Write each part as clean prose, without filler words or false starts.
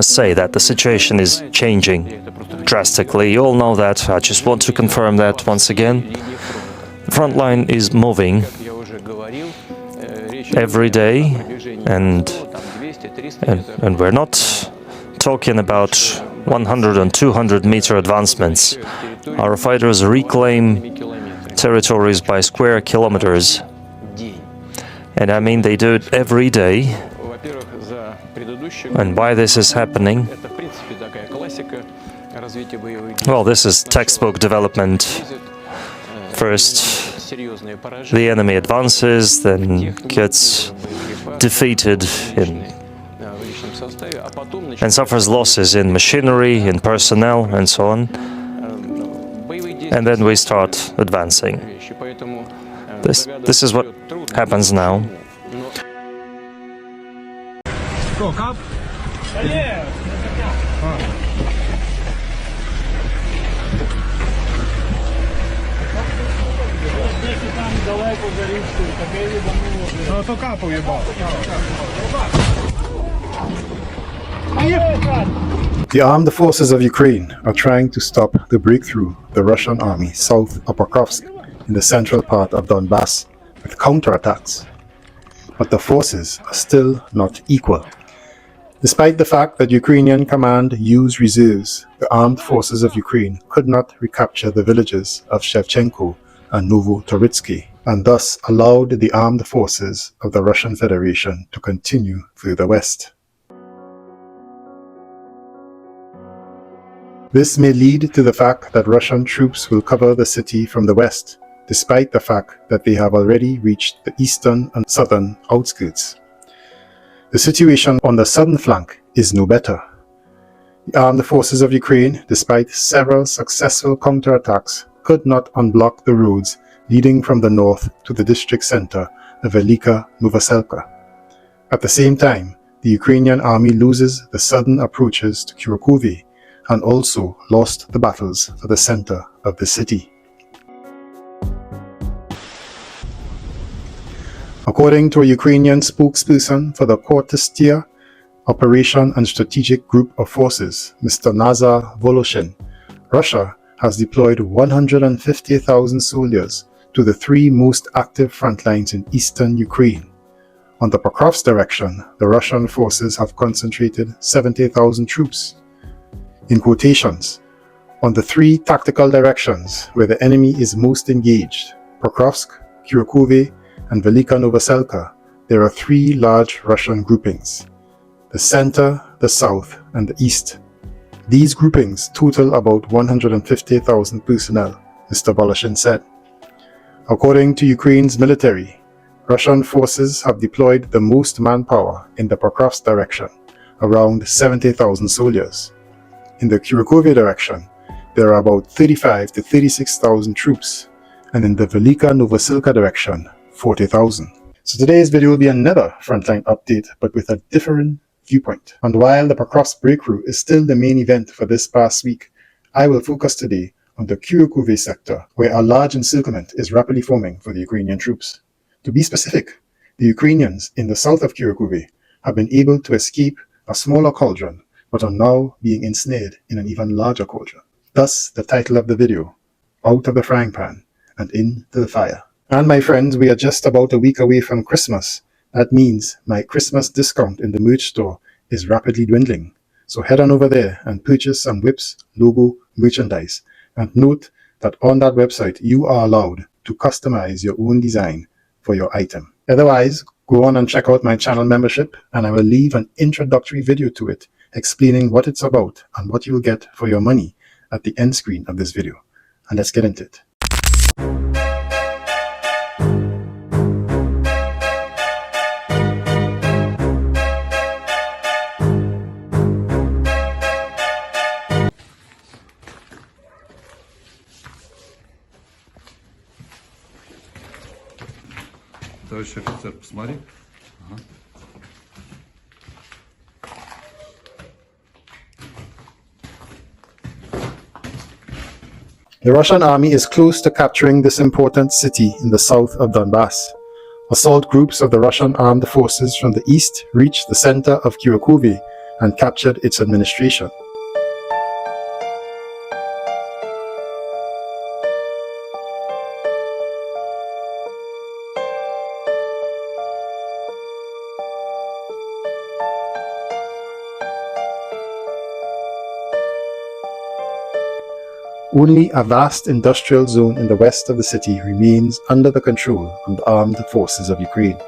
say that the situation is changing drastically. You all know that. I just want to confirm that once again. The front line is moving every day, and we're not talking about 100 and 200 meter advancements. Our fighters reclaim territories by square kilometers, and I mean they do it every day. And why this is happening? Well, this is textbook development. First, the enemy advances, then gets defeated and suffers losses in machinery, in personnel, and so on. And then we start advancing. This is what happens now. The armed forces of Ukraine are trying to stop the breakthrough of the Russian army south of Pokrovsk in the central part of Donbass with counterattacks. But the forces are still not equal. Despite the fact that Ukrainian command used reserves, the armed forces of Ukraine could not recapture the villages of Shevchenko and Novosilka, and thus allowed the armed forces of the Russian Federation to continue further west. This may lead to the fact that Russian troops will cover the city from the west, despite the fact that they have already reached the eastern and southern outskirts. The situation on the southern flank is no better. The armed forces of Ukraine, despite several successful counterattacks, could not unblock the roads leading from the north to the district center of VELYKA, Novosilka. At the same time, the Ukrainian army loses the southern approaches to Kurakhove and also lost the battles for the center of the city. According to a Ukrainian spokesperson for the TORETSK Operation and Strategic Group of Forces, Mr. Nazar Voloshin, Russia has deployed 150,000 soldiers to the three most active front lines in eastern Ukraine. On the Pokrovsk direction, the Russian forces have concentrated 70,000 troops. In quotations, on the three tactical directions where the enemy is most engaged, Pokrovsk, Kurakhove, and VELYKA Novosilka, there are three large Russian groupings: the center, the south, and the east. These groupings total about 150,000 personnel, Mr. Voloshin said. According to Ukraine's military, Russian forces have deployed the most manpower in the Pokrovsk direction, around 70,000 soldiers. In the Kurakhove direction, there are about 35 to 36,000 troops, and in the VELYKA Novosilka direction, 40,000. So today's video will be another frontline update, but with a different viewpoint. And while the Pokrovsk breakthrough is still the main event for this past week, I will focus today on the Kurakhove sector, where a large encirclement is rapidly forming for the Ukrainian troops. To be specific, the Ukrainians in the south of Kurakhove have been able to escape a smaller cauldron, but are now being ensnared in an even larger cauldron. Thus, the title of the video, Out of the Frying Pan and Into the Fire. And my friends, we are just about a week away from Christmas. That means my Christmas discount in the merch store is rapidly dwindling. So head on over there and purchase some Whips logo merchandise. And note that on that website, you are allowed to customize your own design for your item. Otherwise, go on and check out my channel membership, and I will leave an introductory video to it explaining what it's about and what you'll get for your money at the end screen of this video. And let's get into it. Товарищ офицер, посмотри. Ага. The Russian army is close to capturing this important city in the south of Donbass. Assault groups of the Russian armed forces from the east reach the center of Kurakhove and captured its administration. Only a vast industrial zone in the west of the city remains under the control of the armed forces of Ukraine.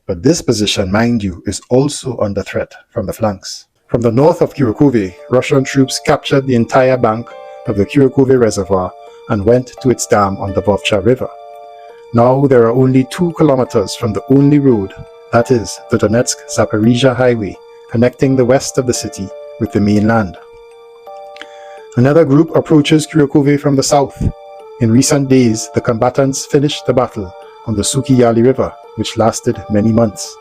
But this position, mind you, is also under threat from the flanks. From the north of Kurakhove, Russian troops captured the entire bank of the Kurakhove Reservoir and went to its dam on the Vovcha River. Now there are only 2 kilometers from the only road, that is, the Donetsk-Zaporyzhia highway, connecting the west of the city with the mainland. Another group approaches Kurakhove from the south. In recent days, the combatants finished the battle on the Sukhi Yaly River, which lasted many months.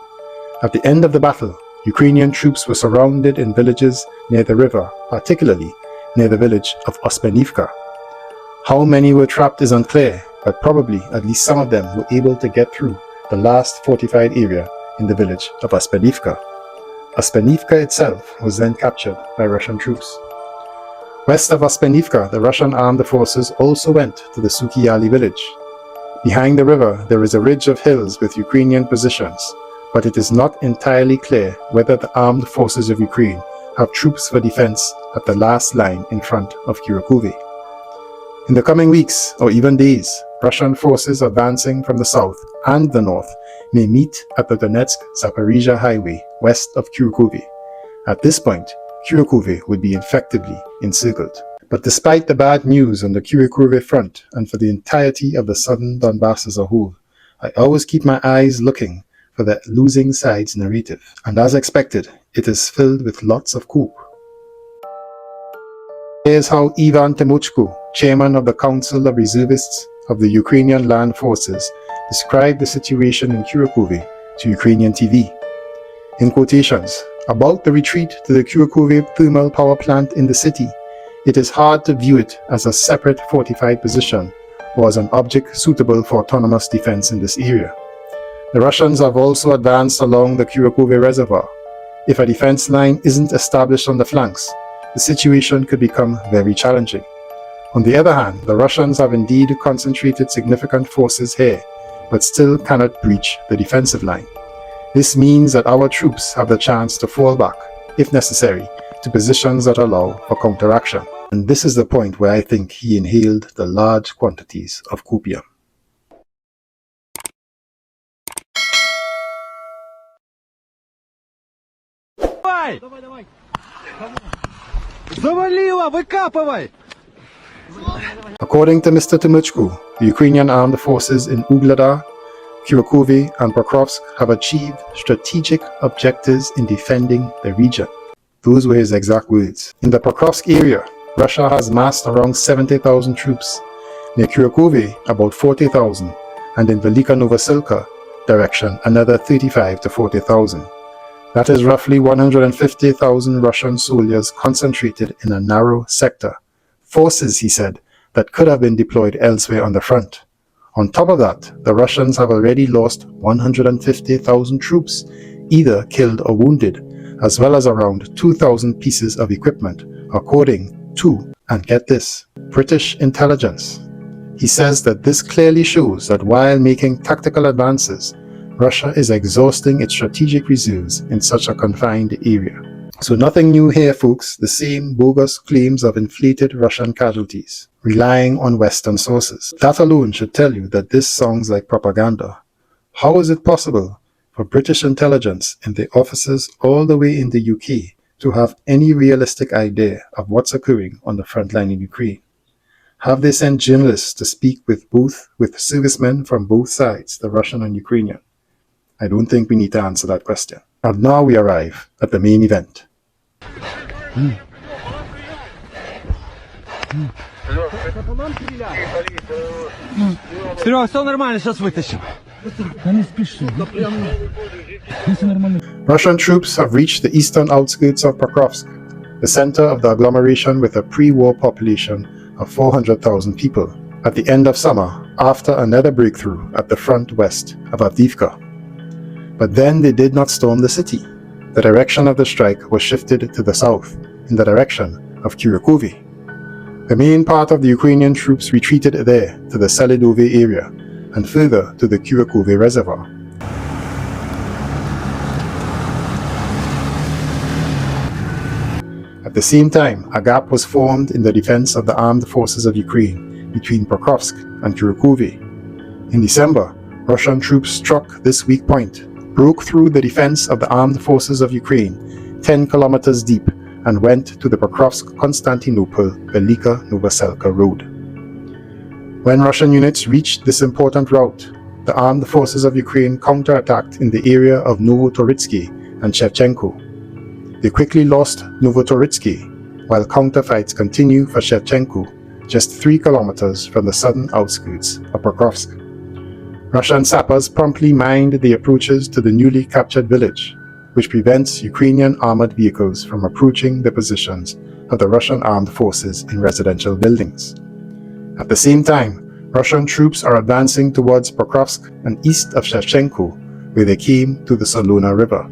At the end of the battle, Ukrainian troops were surrounded in villages near the river, particularly near the village of Ospennivka. How many were trapped is unclear, but probably at least some of them were able to get through the last fortified area in the village of Ospennivka. Ospennivka itself was then captured by Russian troops. West of Ospennivka, the Russian armed forces also went to the Sukhi Yaly village. Behind the river, there is a ridge of hills with Ukrainian positions, but it is not entirely clear whether the armed forces of Ukraine have troops for defense at the last line in front of Kurakhove. In the coming weeks, or even days, Russian forces advancing from the south and the north may meet at the Donetsk-Zaporyzhia highway west of Kurakhove. At this point, Kurakhove would be effectively encircled. But despite the bad news on the Kurakhove front and for the entirety of the southern Donbass as a whole, I always keep my eyes looking for the losing side's narrative. And as expected, it is filled with lots of coup. Here's how Ivan Timochko, chairman of the Council of Reservists of the Ukrainian Land Forces, described the situation in Kurakhove to Ukrainian TV. In quotations, about the retreat to the Kurakhove thermal power plant in the city, it is hard to view it as a separate fortified position or as an object suitable for autonomous defense in this area. The Russians have also advanced along the Kurakhove Reservoir. If a defense line isn't established on the flanks, the situation could become very challenging. On the other hand, the Russians have indeed concentrated significant forces here, but still cannot breach the defensive line. This means that our troops have the chance to fall back, if necessary, to positions that allow for counteraction. And this is the point where I think he inhaled the large quantities of copium. According to Mr. Timochko, the Ukrainian armed forces in Ugledar, Kurakhove and Pokrovsk have achieved strategic objectives in defending the region. Those were his exact words. In the Pokrovsk area, Russia has massed around 70,000 troops. Near Kurakhove, about 40,000, and in VELYKA Novosilka direction, another 35 to 40,000. That is roughly 150,000 Russian soldiers concentrated in a narrow sector. Forces, he said, that could have been deployed elsewhere on the front. On top of that, the Russians have already lost 150,000 troops, either killed or wounded, as well as around 2,000 pieces of equipment, according to, and get this, British intelligence. He says that this clearly shows that while making tactical advances, Russia is exhausting its strategic reserves in such a confined area. So nothing new here, folks, the same bogus claims of inflated Russian casualties, relying on Western sources. That alone should tell you that this sounds like propaganda. How is it possible for British intelligence and their officers all the way in the UK to have any realistic idea of what's occurring on the front line in Ukraine? Have they sent journalists to speak with servicemen from both sides, the Russian and Ukrainian? I don't think we need to answer that question. And now we arrive at the main event. Russian troops have reached the eastern outskirts of Pokrovsk, the center of the agglomeration with a pre-war population of 400,000 people, at the end of summer after another breakthrough at the front west of Avdiivka. But then they did not storm the city. the direction of the strike was shifted to the south, in the direction of Kurakhove. The main part of the Ukrainian troops retreated there to the Zelenivka area and further to the Kurakhove reservoir. At the same time, a gap was formed in the defense of the armed forces of Ukraine between Pokrovsk and Kurakhove. In December, Russian troops struck this weak point, broke through the defense of the armed forces of Ukraine 10 kilometers deep, and went to the Pokrovsk-Constantinople VELYKA Novosilka road. When Russian units reached this important route, the armed forces of Ukraine counterattacked in the area of Novotoretsky and Shevchenko. They quickly lost Novotoretsky, while counterfights continue for Shevchenko, just 3 kilometers from the southern outskirts of Pokrovsk. Russian sappers promptly mined the approaches to the newly captured village, which prevents Ukrainian armored vehicles from approaching the positions of the Russian armed forces in residential buildings. At the same time, Russian troops are advancing towards Pokrovsk and east of Shevchenko, where they came to the Solona River.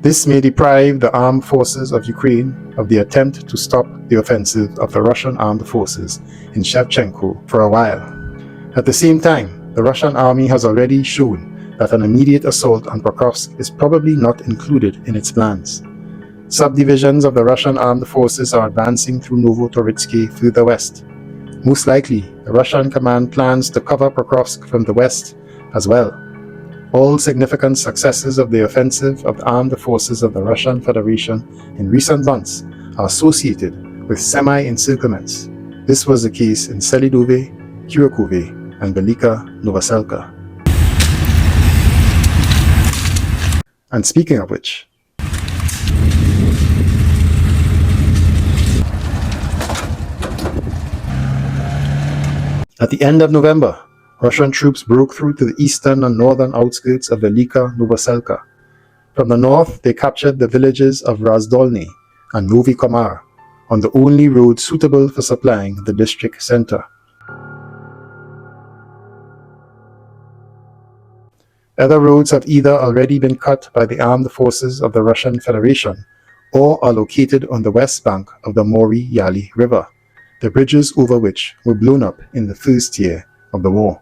This may deprive the armed forces of Ukraine of the attempt to stop the offensive of the Russian armed forces in Shevchenko for a while. At the same time, the Russian army has already shown that an immediate assault on Pokrovsk is probably not included in its plans. Subdivisions of the Russian armed forces are advancing through Novotoretsky through the west. Most likely, the Russian command plans to cover Pokrovsk from the west as well. All significant successes of the offensive of the armed forces of the Russian Federation in recent months are associated with semi-encirclements. This was the case in Zelenivka, Kurakhove, and VELYKA Novosilka. And speaking of which, at the end of November, Russian troops broke through to the eastern and northern outskirts of VELYKA Novosilka. From the north, they captured the villages of Razdolny and Novi Komar on the only road suitable for supplying the district center. Other roads have either already been cut by the armed forces of the Russian Federation or are located on the west bank of the Sumy Yaly River, the bridges over which were blown up in the first year of the war.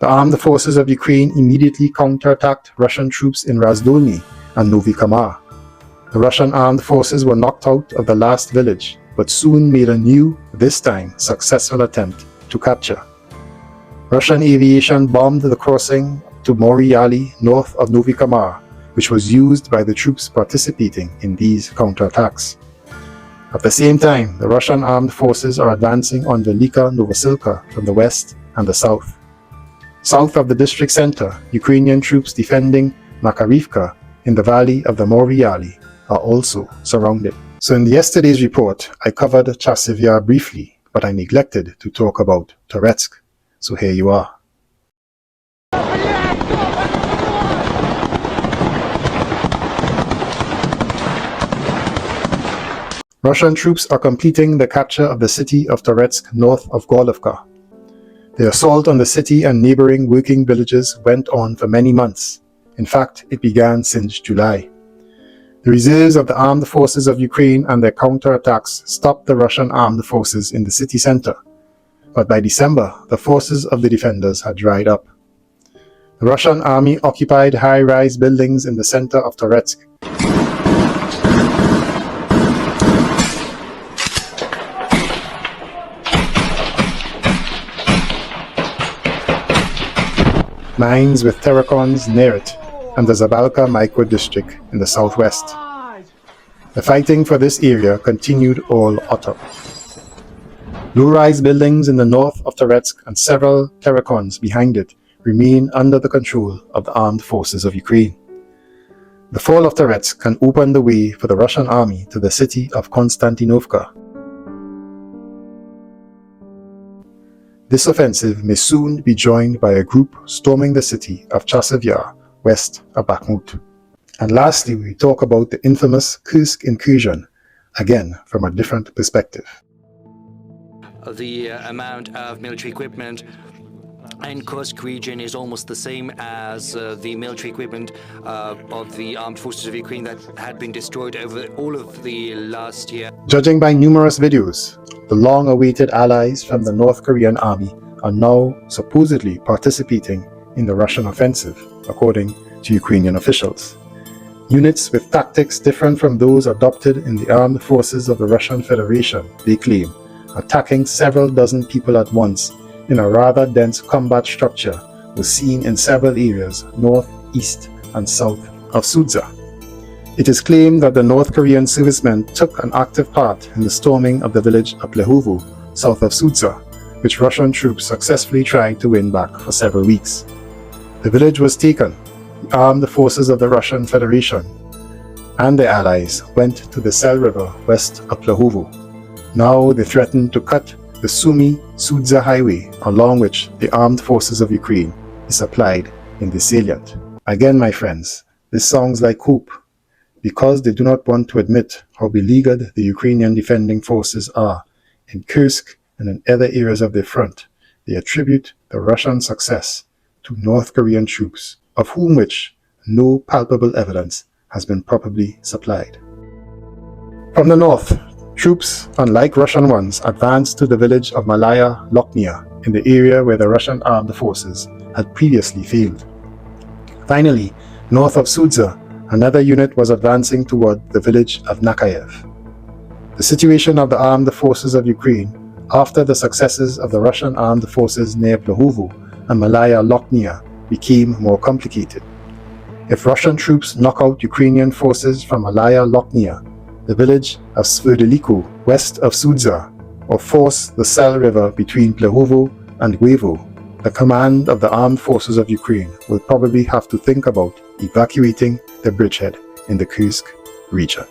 The armed forces of Ukraine immediately counterattacked Russian troops in Razdolny and Novi Komar. The Russian armed forces were knocked out of the last village, but soon made a new, this time successful attempt to capture. Russian aviation bombed the crossing to Sumy Yaly north of Novi Komar, which was used by the troops participating in these counterattacks. At the same time, the Russian armed forces are advancing on VELYKA Novosilka from the west and the south. South of the district center, Ukrainian troops defending Makarivka in the valley of the Sumy Yaly are also surrounded. So in yesterday's report, I covered Chasiv Yar briefly, but I neglected to talk about TORETSK. So here you are. Russian troops are completing the capture of the city of Toretsk north of Golovka. The assault on the city and neighboring working villages went on for many months. In fact, it began since July. The reserves of the armed forces of Ukraine and their counterattacks stopped the Russian armed forces in the city center. But by December, the forces of the defenders had dried up. The Russian army occupied high-rise buildings in the center of Toretsk. Mines with terracons near it, and the Zabalka micro-district in the southwest. The fighting for this area continued all autumn. Low-rise buildings in the north of Toretsk and several terracons behind it remain under the control of the armed forces of Ukraine. The fall of Toretsk can open the way for the Russian army to the city of Konstantinovka. This offensive may soon be joined by a group storming the city of Chasiv Yar, west of Bakhmut. And lastly, we talk about the infamous Kursk incursion, again from a different perspective. The amount of military equipment and Kursk region is almost the same as the military equipment of the armed forces of Ukraine that had been destroyed over all of the last year. Judging by numerous videos, the long-awaited allies from the North Korean army are now supposedly participating in the Russian offensive, according to Ukrainian officials. Units with tactics different from those adopted in the armed forces of the Russian Federation, they claim, attacking several dozen people at once in a rather dense combat structure, was seen in several areas north, east, and south of Sudzha. It is claimed that the North Korean servicemen took an active part in the storming of the village of Plehovo, south of Sudzha, which Russian troops successfully tried to win back for several weeks. The village was taken. The armed forces of the Russian Federation and their allies went to the Sel River west of Plehovo. Now they threaten to cut the Sumy Sudzha highway, along which the armed forces of Ukraine is supplied in the salient. Again, my friends, this sounds like hope. Because they do not want to admit how beleaguered the Ukrainian defending forces are in Kursk and in other areas of their front, they attribute the Russian success to North Korean troops, of whom which no palpable evidence has been properly supplied. From the north, troops, unlike Russian ones, advanced to the village of Malaya Loknya in the area where the Russian armed forces had previously failed. Finally, north of Sudzha, another unit was advancing toward the village of Nakayev. The situation of the armed forces of Ukraine after the successes of the Russian armed forces near Plehovo and Malaya Loknya became more complicated. If Russian troops knock out Ukrainian forces from Malaya Loknya, the village of VELYKA west of Sudzha, or force the Sel River between Plehovo and Gwevo, the command of the armed forces of Ukraine will probably have to think about evacuating the bridgehead in the Kursk region.